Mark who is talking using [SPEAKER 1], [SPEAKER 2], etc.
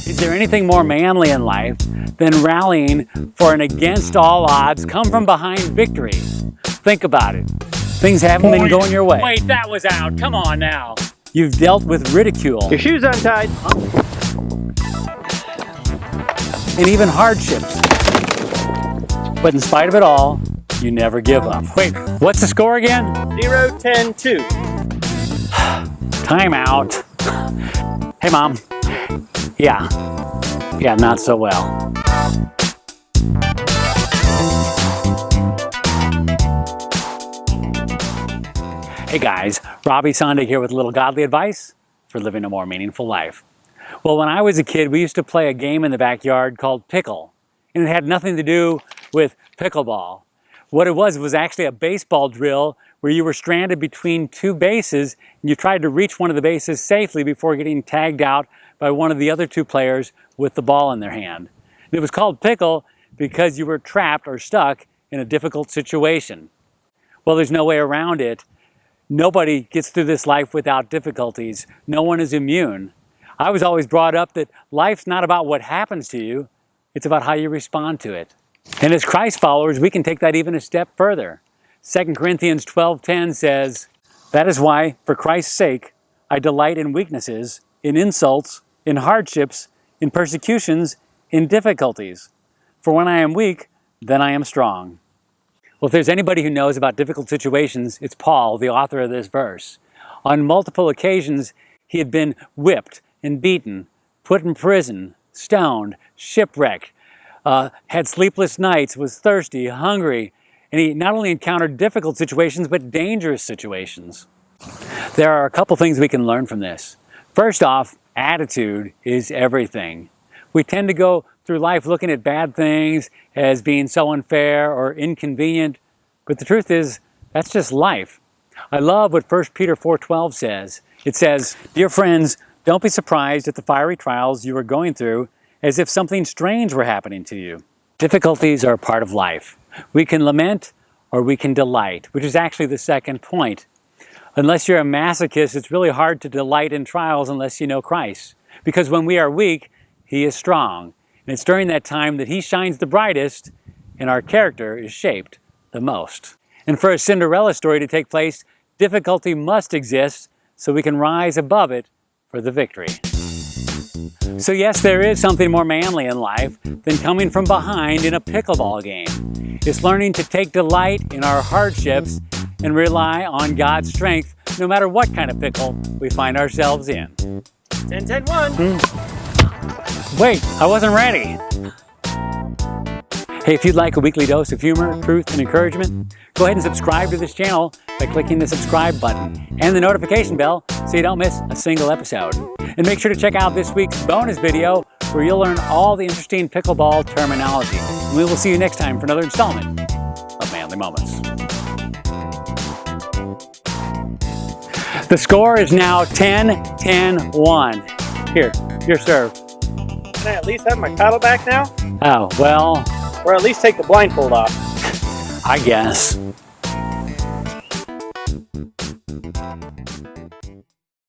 [SPEAKER 1] Is there anything more manly in life than rallying for an against all odds, come from behind victory? Think about it. Things haven't been going your way. Wait, that was out. Come on now. You've dealt with ridicule.
[SPEAKER 2] Your shoe's untied.
[SPEAKER 1] And even hardships. But in spite of it all, you never give up. Wait, what's the score again?
[SPEAKER 2] 0-10-2.
[SPEAKER 1] Time out. Hey, Mom. Yeah, not so well. Hey guys, Robbie Sondag here with a little godly advice for living a more meaningful life. Well, when I was a kid, we used to play a game in the backyard called pickle, and it had nothing to do with pickleball. What it was actually a baseball drill where you were stranded between two bases and you tried to reach one of the bases safely before getting tagged out by one of the other two players with the ball in their hand. And it was called pickle because you were trapped or stuck in a difficult situation. Well, there's no way around it. Nobody gets through this life without difficulties. No one is immune. I was always brought up that life's not about what happens to you, it's about how you respond to it. And as Christ followers, we can take that even a step further. 2 Corinthians 12:10 says, "That is why, for Christ's sake, I delight in weaknesses, in insults, in hardships, in persecutions, in difficulties. For when I am weak, then I am strong." Well, if there's anybody who knows about difficult situations, it's Paul, the author of this verse. On multiple occasions, he had been whipped and beaten, put in prison, stoned, shipwrecked, had sleepless nights, was thirsty, hungry, and he not only encountered difficult situations, but dangerous situations. There are a couple things we can learn from this. First off, attitude is everything. We tend to go through life looking at bad things as being so unfair or inconvenient, but the truth is, that's just life. I love what 1 Peter 4:12 says. It says, "Dear friends, don't be surprised at the fiery trials you are going through as if something strange were happening to you." Difficulties are a part of life. We can lament or we can delight, which is actually the second point. Unless you're a masochist, it's really hard to delight in trials unless you know Christ. Because when we are weak, He is strong. And it's during that time that He shines the brightest and our character is shaped the most. And for a Cinderella story to take place, difficulty must exist so we can rise above it for the victory. So yes, there is something more manly in life than coming from behind in a pickleball game. It's learning to take delight in our hardships and rely on God's strength no matter what kind of pickle we find ourselves in.
[SPEAKER 2] 10-10-1.
[SPEAKER 1] Wait, I wasn't ready. Hey, if you'd like a weekly dose of humor, truth, and encouragement, go ahead and subscribe to this channel by clicking the subscribe button and the notification bell so you don't miss a single episode. And make sure to check out this week's bonus video where you'll learn all the interesting pickleball terminology. And we will see you next time for another installment of Manly Moments. The score is now 10-10-1. Here, your serve.
[SPEAKER 2] Can I at least have my paddle back now?
[SPEAKER 1] Oh, well,
[SPEAKER 2] Or at least take the blindfold off?
[SPEAKER 1] I guess.